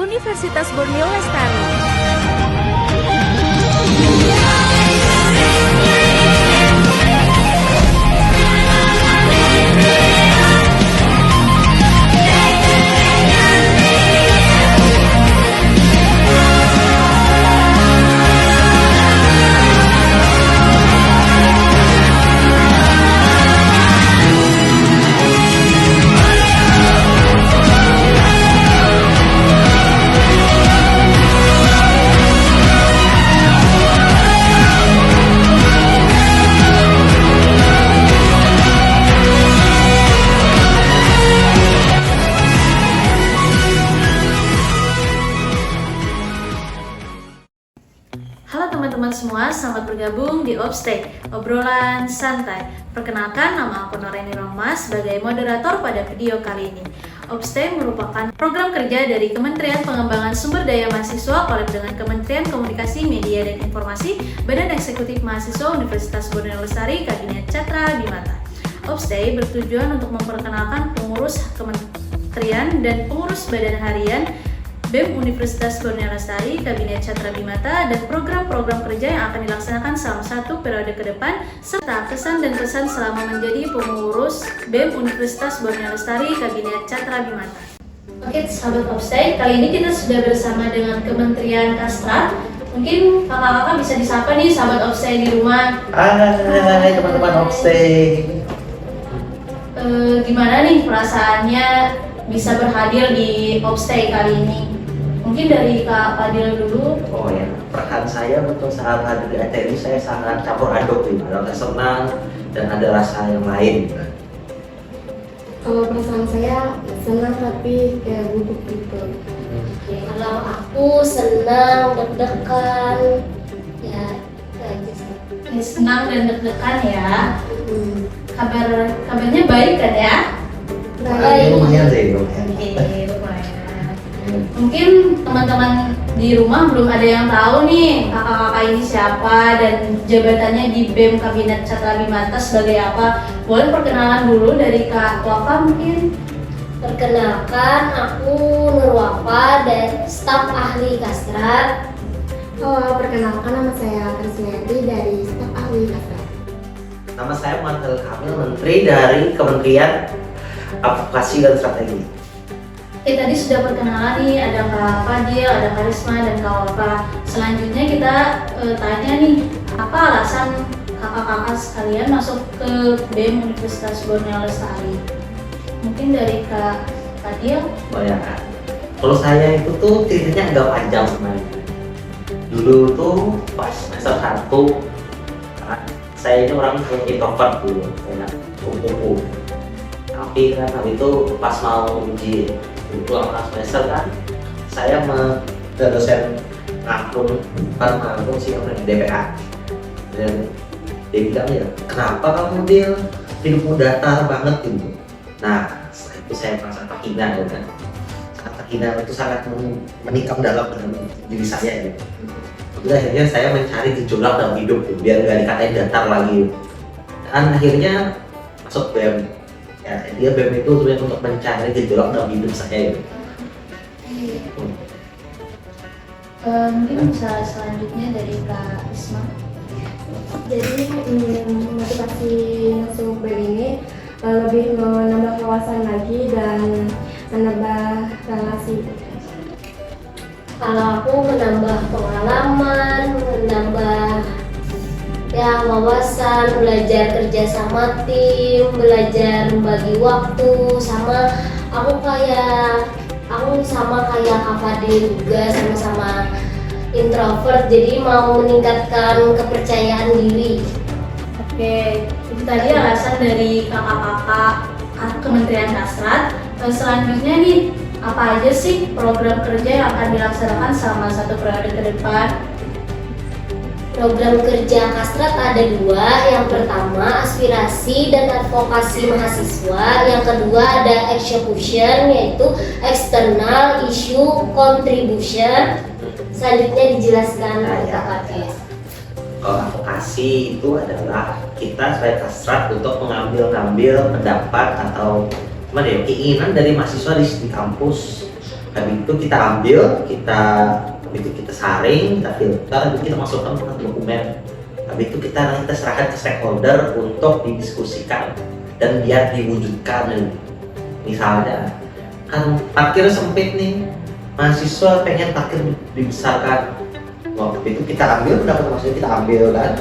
Universitas Borneo Lestari. Halo teman-teman semua, selamat bergabung di Obstek, obrolan santai. Perkenalkan, nama aku Noreni Rohmas sebagai moderator pada video kali ini. Obstek merupakan program kerja dari Kementerian Pengembangan Sumber Daya Mahasiswa kolab dengan Kementerian Komunikasi, Media, dan Informasi, Badan Eksekutif Mahasiswa Universitas Borneo Lestari, Kabinet Catra Bimata. Obstek bertujuan untuk memperkenalkan pengurus kementerian dan pengurus badan harian BEM Universitas Borneo Lestari, Kabinet Catra Bimata, dan program-program kerja yang akan dilaksanakan selama 1 periode ke depan, serta kesan dan pesan selama menjadi pengurus BEM Universitas Borneo Lestari, Kabinet Catra Bimata. Oke, sahabat Obstek, kali ini kita sudah bersama dengan Kementerian Kastra. Mungkin kakak-kakak bisa disapa nih sahabat Obstek di rumah. Hai teman-teman Obstek. Gimana nih perasaannya bisa berhadir di Obstek kali ini? Mungkin dari Kak Fadil dulu. Oh ya, perasaan saya untuk saat hadir di acara ini saya sangat campur aduk nih. Ada senang dan ada rasa yang lain. Kalau perasaan saya senang tapi kayak gugup gitu. Kalau aku senang, deg-degan, ya itu aja sih. Senang dan deg-degan ya. Kabarnya baik kan ya? Lumayan sih, lumayan. Lumayan. Mungkin teman-teman di rumah belum ada yang tahu nih kakak-kakak ini siapa dan jabatannya di BEM Kabinet Catra Bimata sebagai apa. Boleh perkenalan dulu dari Kak Wafa mungkin? Perkenalkan, aku Nur Wafa dan staf ahli Kastra. Perkenalkan, nama saya Krisnayati dari staf ahli Kastra. Nama saya Mantel Kamil, Menteri dari Kementerian Advokasi dan Strategi. Oke, tadi sudah perkenalan nih, ada Kak Fadil, ada Karisma, dan Kak Wafa. Selanjutnya kita tanya nih, apa alasan kakak-kakak sekalian masuk ke BEM Universitas Borneo Lestari? Mungkin dari Kak Fadil? Oh ya kan. Kalau saya itu tuh ceritanya agak panjang sebenarnya. Dulu tuh pas semester 1, saya ini orang introvert dulu, kayak kupu-kupu. Tapi kan habis itu pas mau uji pulang semester kan, saya ke dosen ngakun sih orang DPA, dan dia bilang ya, kenapa kamu Dil hidupmu datar banget gitu. Nah setelah itu saya merasa terhina kan, sangat terhina, itu sangat menikam dalam diri saya gitu. Jadi akhirnya saya mencari gejolak dalam hidup gitu, biar nggak dikatain datar lagi. Dan akhirnya masuk BEM. Ya, dia BEM itu sebenarnya untuk mencari gejolak dalam hidup saya gitu. Mungkin bisa selanjutnya dari Kak Isma. Jadi motivasi masuk BEM ini lebih menambah wawasan lagi dan menambah relasi. Kalau aku menambah pengalaman, menambah ya wawasan, belajar kerja sama tim, belajar membagi waktu, sama aku sama kayak Kak Fadil juga, sama-sama introvert, jadi mau meningkatkan kepercayaan diri. Oke, itu tadi alasan dari kakak-kakak Kementerian Kastra. Selanjutnya nih, apa aja sih program kerja yang akan dilaksanakan selama 1 periode ke depan? Program kerja Kastrat ada 2, yang pertama aspirasi dan advokasi mahasiswa, yang kedua ada execution yaitu external issue contribution. Selanjutnya dijelaskan oleh Kak Fadil. Kalau advokasi itu adalah kita sebagai Kastrat untuk mengambil pendapat atau keinginan dari mahasiswa di kampus Habis itu kita ambil, habis itu kita saring, kita filter, habis itu kita masukkan ke dokumen. Habis itu kita serahkan ke stakeholder untuk didiskusikan dan biar diwujudkan. Misalnya kan parkir sempit nih, mahasiswa pengen parkir dibesarkan. Waktu itu kita ambil pendapat mahasiswa, kita ambil kan,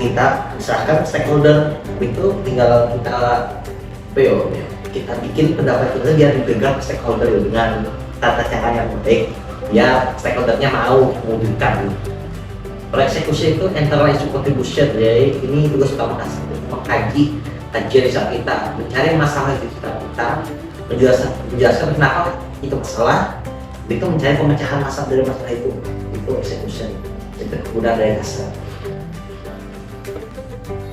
kita serahkan stakeholder. Itu tinggal kita bikin pendapat kita biar dipegang stakeholder dengan tata cara yang baik, biar stakeholdernya mau mewujudkan. Kalau eksekusi itu internal issue contribution, jadi ini tugas utama mengkaji kajian riset kita, mencari masalah di sekitar kita, menjelaskan kenapa itu masalah, itu mencari pemecahan masalah dari masalah itu execution, itu kemudian dari dasar.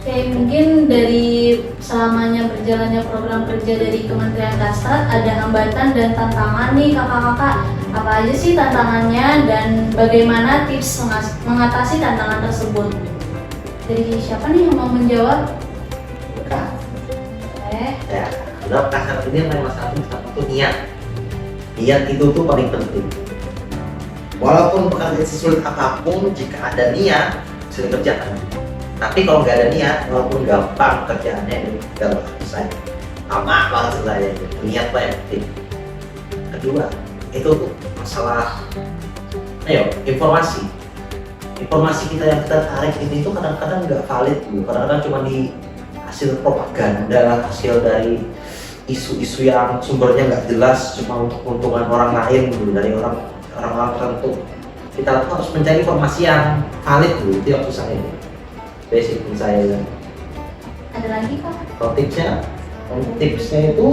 Oke, mungkin dari selamanya berjalannya program kerja dari Kementerian Kasat ada hambatan dan tantangan nih kakak-kakak. Apa aja sih tantangannya dan bagaimana tips mengatasi tantangan tersebut? Dari siapa nih yang mau menjawab? Ya, dalam Kasat ini yang masalah itu niat. Niat itu tuh paling penting. Walaupun pekerjaan sesulit apapun, jika ada niat bisa dikerjakan. Tapi kalau nggak ada niat, walaupun gampang kerjaannya itu gampang selesai. Lama banget selesai. Niat lah yang penting. Kedua, itu tuh masalah informasi. Informasi kita yang kita tarik ini tuh kadang-kadang nggak valid, kadang-kadang cuma di hasil propaganda, hasil dari isu-isu yang sumbernya nggak jelas, cuma untuk keuntungan orang lain dari orang-orang tertentu. Kita harus mencari informasi yang valid itu yang susah ini. Basic saya. Ada lagi kak? Kalau tipsnya itu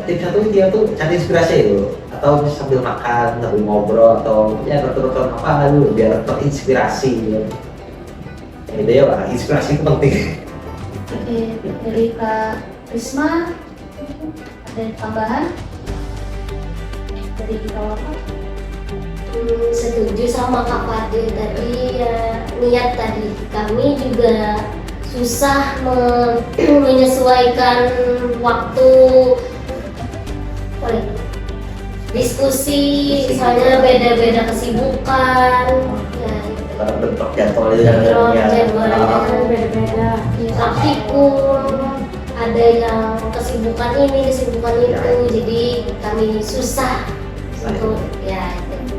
tipsnya tuh dia tuh cari inspirasi itu, atau sambil makan, sambil ngobrol, atau ya nonton apa dulu biar terinspirasi ya. Itu ya Pak, inspirasi itu penting. Oke, dari Kak Risma ada tambahan? Dari Kak Wafa? Setuju sama Kak Fadil tadi ya, niat tadi. Kami juga susah menyesuaikan waktu diskusi, misalnya beda-beda kesibukan ya, bentuk jadwal beda-beda praktikum, ada yang kesibukan ini, kesibukan itu, jadi kami susah untuk ya itu.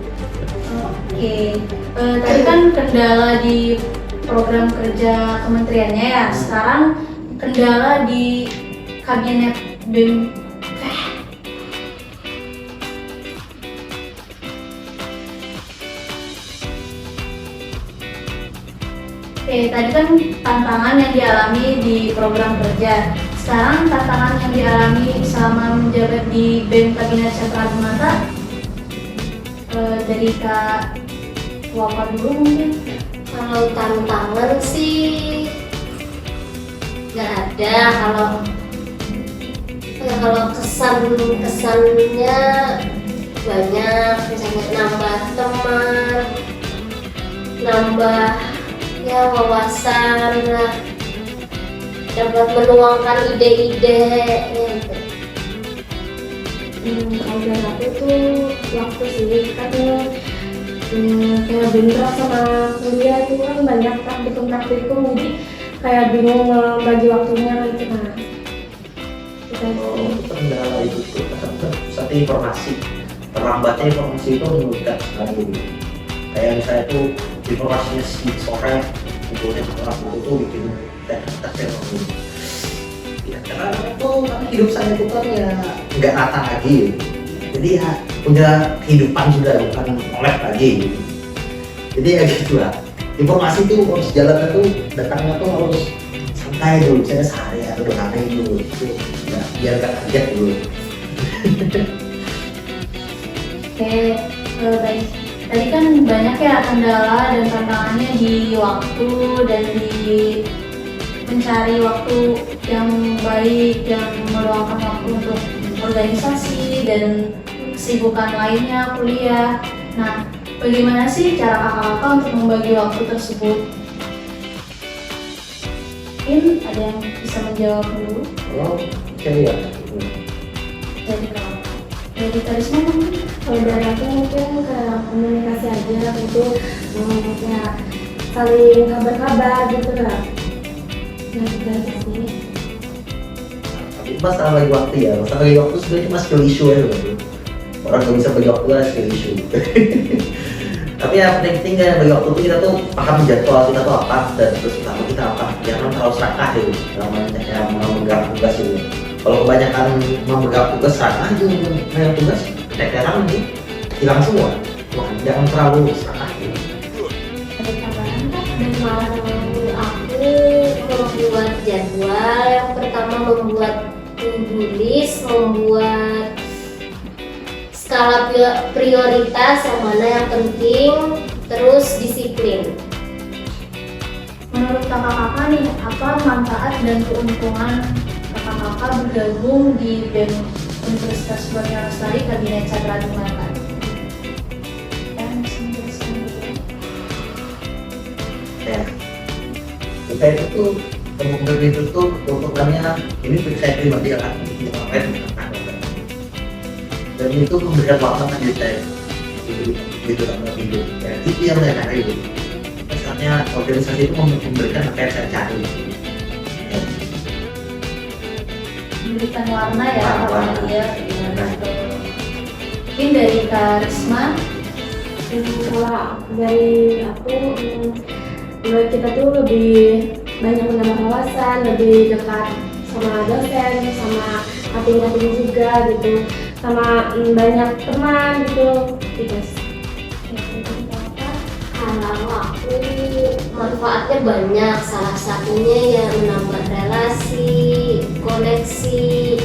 Oke, tadi kan kendala di program kerja kementeriannya ya, sekarang kendala di kabinet BEM. Oke, tadi kan tantangan yang dialami di program kerja. Sekarang tantangan yang dialami selama menjabat di BEM Kabinet Sentral Sumatera, dari Kak Wafa dulu mungkin. Kalau tantangan sih nggak ada. Kalau kesannya banyak, misalnya nambah teman, nambah ya wawasan, dapat menuangkan ide-ide gitu. Kalau dari aku tuh waktu sih kan kayak bentrok sama kuliah itu kan banyak praktikum, jadi kayak bingung bagi waktunya gitu. Nah, kendala itu satu informasi, terlambatnya informasi itu menyulitkan sekali. Kayak misalnya itu informasinya sore, kemudian setelah itu bikin tes ya, karena itu kan hidup saya itu kan ya nggak rata lagi, jadi ya punya kehidupan sudah bukan oleh lagi. Jadi ya gitu lah, informasi itu harus jalan itu datangnya tuh harus santai dulu, saya sehari atau 2 hari dulu itu ya, biar gak kaget dulu. Oke, baik. Tadi kan banyak ya kendala dan tantangannya di waktu dan di mencari waktu yang baik, yang meluangkan waktu untuk organisasi dan kesibukan lainnya, kuliah. Nah, bagaimana sih cara kakak-kakak untuk membagi waktu tersebut? Mungkin ada yang bisa menjawab dulu. Oh, saya lihat. Jadi kalau Dari Karisma mungkin? Kalau dari aku mungkin kayak komunikasi aja gitu, kayak saling kabar-kabar gitu kan. Nah, dari sini. Tapi masalah bagi waktu ya, masalah bagi waktu sebenarnya cuma skill issue ya bro. Orang nggak bisa bagi waktu lah skill issue. Tapi yang penting kan bagi waktu itu kita tuh paham jadwal kita tuh apa dan terus utama kita apa. Jangan terlalu serakah gitu, yang memegang tugas itu. Kalau kebanyakan memegang tugas serakah itu memegang tugas, kadang-kadang nih hilang semua. Wah, jangan terlalu serakah gitu. Ada tambahan Kak? Dan kalau aku membuat jadwal, yang pertama membuat to-do list, membuat skala prioritas yang mana yang penting, terus disiplin. Menurut kakak-kakak nih, apa manfaat dan keuntungan kakak-kakak bergabung di BEM Universitas Borneo Lestari Kabinet Cakra Dumatan? Ya, kita itu tuh kemudian itu tuh keuntungannya ini saya pribadi akan ngapain dan itu memberikan waktu bagi saya gitu dalam hidup ya itu yang saya cari gitu. Misalnya organisasi itu memberikan apa yang saya cari ya. Memberikan warna ya Warna. kalau dia mungkin dari Karisma. Kalau dari aku, menurut kita tuh lebih banyak menambah wawasan, lebih dekat sama dosen, sama hati-hati juga gitu, sama banyak teman gitu. Kalau aku manfaatnya banyak, salah satunya ya menambah relasi, koneksi,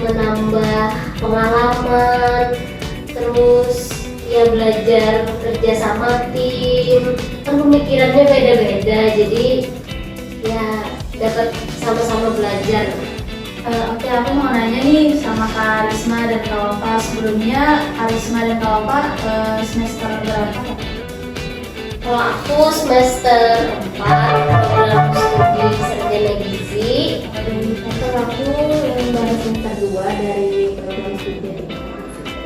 menambah pengalaman, terus ya belajar kerja sama tim, kan pemikirannya beda-beda, jadi ya dapat sama-sama belajar. Oke, aku mau nanya nih sama Karisma dan Kak Wafa. Sebelumnya Karisma dan Kak Wafa semester berapa? Kalau aku semester 4 program studi sarjana gizi. Kalau aku yang baru semester 2 dari program studi.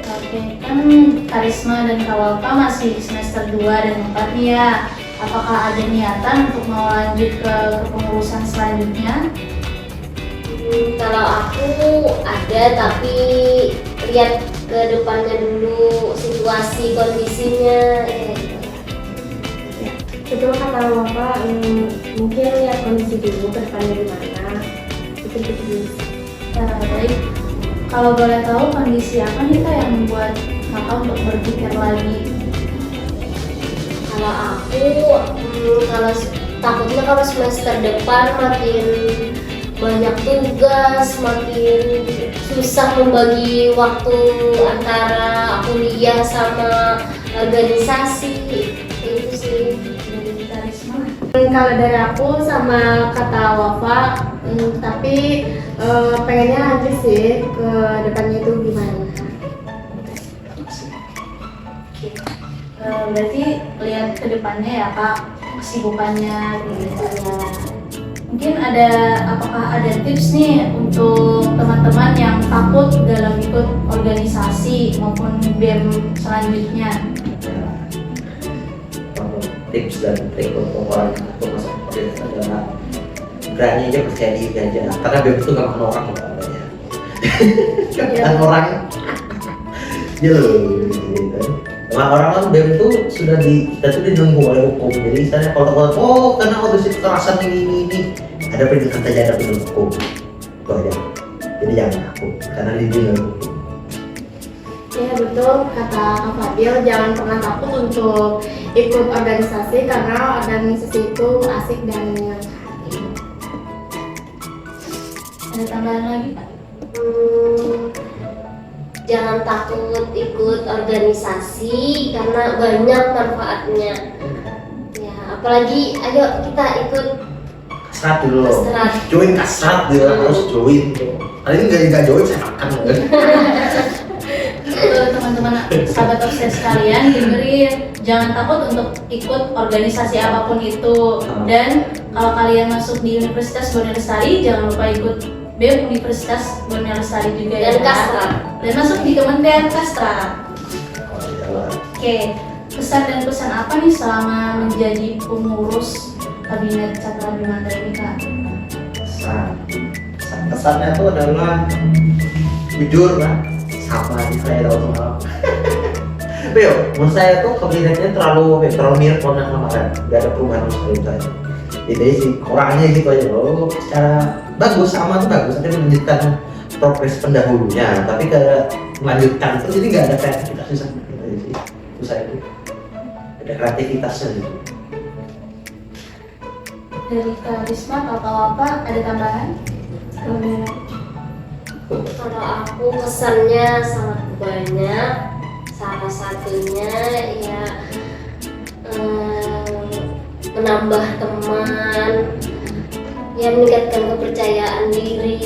Oke, kan Karisma dan Kak Wafa masih semester 2 dan 4 nih ya. Apakah ada niatan untuk mau lanjut ke kepengurusan selanjutnya? Kalau aku ada, tapi lihat ke depannya dulu situasi kondisinya. Betul kata Bapak, mungkin lihat kondisi dulu ke depannya gimana. Itu dulu. Baik, kalau boleh tahu kondisi apa nih Kak yang membuat Kakak untuk berpikir lagi? Kalau aku, takutnya kalau semester depan makin banyak tugas, makin susah membagi waktu antara kuliah sama organisasi. Itu sih dari Karisma. Kalau dari aku sama kata Wafa, tapi pengennya lanjut sih ke depannya itu gimana. Berarti lihat ke depannya ya Kak, kesibukannya gitu ya. Mungkin apakah ada tips nih untuk teman-teman yang takut dalam ikut organisasi maupun BEM selanjutnya? Tips dan trik untuk orang untuk masuk organisasi adalah berani aja, percaya diri aja karena BEM itu gak makan orang loh adanya kan orang ya loh gitu. Orang kan BEM itu kita tuh dilenggu oleh hukum. Jadi misalnya kalau karena organisasi kekerasan ini ada pendidikan saja, ada pendidikan hukum itu aja. Jadi jangan takut karena dilindungi hukum. Ya betul kata Kak Fadil, jangan pernah takut untuk ikut organisasi karena organisasi itu asik dan menyenangkan. Ada tambahan lagi Kak? Jangan takut ikut organisasi karena banyak manfaatnya. Ya, apalagi ayo kita ikut Kasrat dulu loh. Kasrat. Join kasrat dia harus join. Kali ini nggak join saya makan kan. Teman-teman sahabat obses sekalian dengerin, jangan takut untuk ikut organisasi apapun itu. Dan kalau kalian masuk di Universitas Borneo Lestari, jangan lupa ikut BEM Universitas Borneo Lestari juga dan ya. kasrat. dan masuk di Kementerian Kastra. Oh, iya. Oke, kesan dan pesan apa nih selama menjadi pengurus Kabinet Catra Bimata ini Kak? Kesannya itu adalah jujur lah, sama saya tahu semua. Tapi menurut saya tuh kabinetnya terlalu mirip tahun yang kemarin, nggak ada perubahan sama sekali saya. Jadi sih orangnya gitu aja loh, secara bagus sama tuh bagus, tapi melanjutkan progres pendahulunya, tapi kalau melanjutkan itu jadi nggak ada kreativitas di sana. Itu saya tuh ada kreativitasnya gitu. Dari Kak Risma atau apa ada tambahan? Kalau aku kesannya sangat banyak. Salah satunya ya menambah teman, ya meningkatkan kepercayaan diri,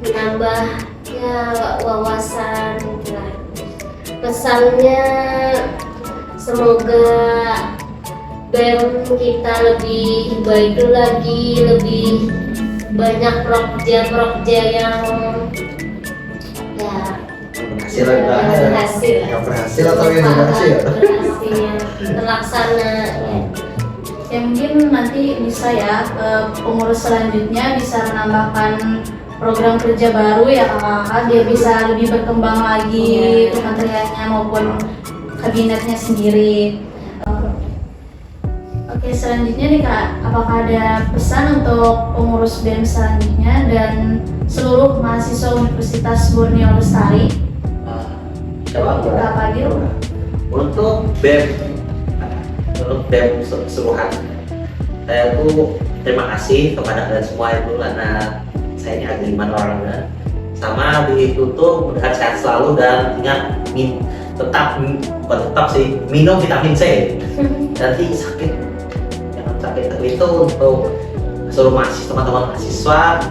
menambah ya wawasan gitu lah. Pesannya semoga BEM kita lebih baik lagi, lebih banyak prokja yang berhasil atau yang berhasil terlaksana ya. Mungkin nanti bisa ya pengurus selanjutnya bisa menambahkan program kerja baru ya kakak-kakak, dia bisa lebih berkembang lagi kementeriannya maupun kabinetnya sendiri. Oke, selanjutnya nih Kak, apakah ada pesan untuk pengurus BEM selanjutnya dan seluruh mahasiswa Universitas Borneo Lestari? Kak Fadil? Untuk BEM keseluruhan, saya tuh terima kasih kepada kalian semua itu karena saya ini ada 5 orangnya. Sama begitu tuh mudah sehat selalu dan ingat tetap sih minum vitamin C. Nanti sakit itu untuk seluruh teman-teman mahasiswa,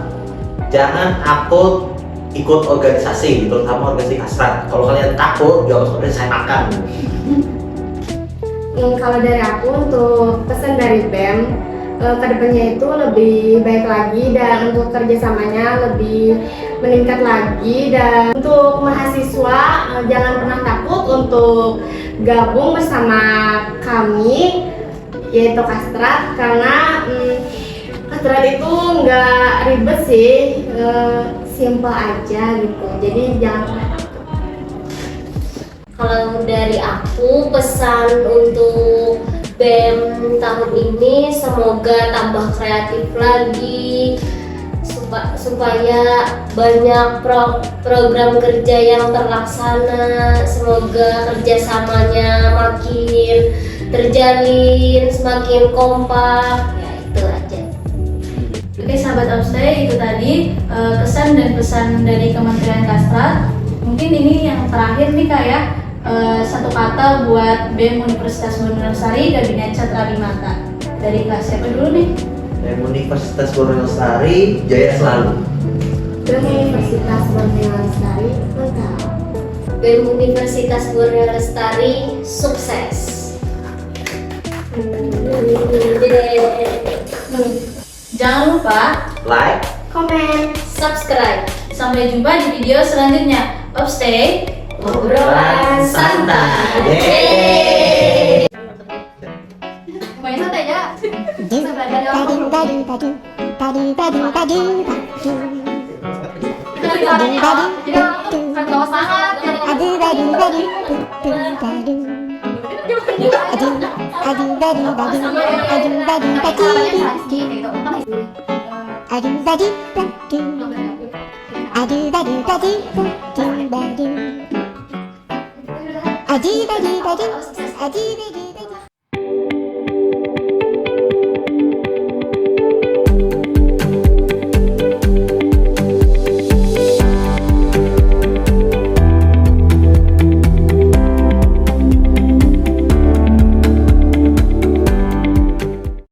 jangan takut ikut organisasi, terutama organisasi Kastra. Kalau kalian takut, jangan seperti saya makan. Kalau dari aku untuk pesan dari BEM, kedepannya itu lebih baik lagi dan untuk kerjasamanya lebih meningkat lagi, dan untuk mahasiswa jangan pernah takut untuk gabung bersama kami yaitu Kastra, karena Kastra itu nggak ribet sih, simple aja gitu, jadi jangan pernah takut. Kalau dari aku pesan untuk BEM tahun ini semoga tambah kreatif lagi supaya banyak program kerja yang terlaksana, semoga kerjasamanya makin terjalin, semakin kompak, ya itu aja. Oke sahabat Obstay, itu tadi kesan dan pesan dari Kementerian Kastra. Mungkin ini yang terakhir nih Kak ya, satu kata buat BEM Universitas Borneo Lestari Kabinet Catra Bimata. Dari Kak siapa dulu nih? BEM Universitas Borneo Lestari jaya selalu. BEM Universitas Borneo Lestari mantap. BEM Universitas Borneo Lestari sukses. Jangan lupa Like, Komen, subscribe. sampai jumpa di video selanjutnya. Obstay, Obrolan santai. Yeay. main santai ya. Adi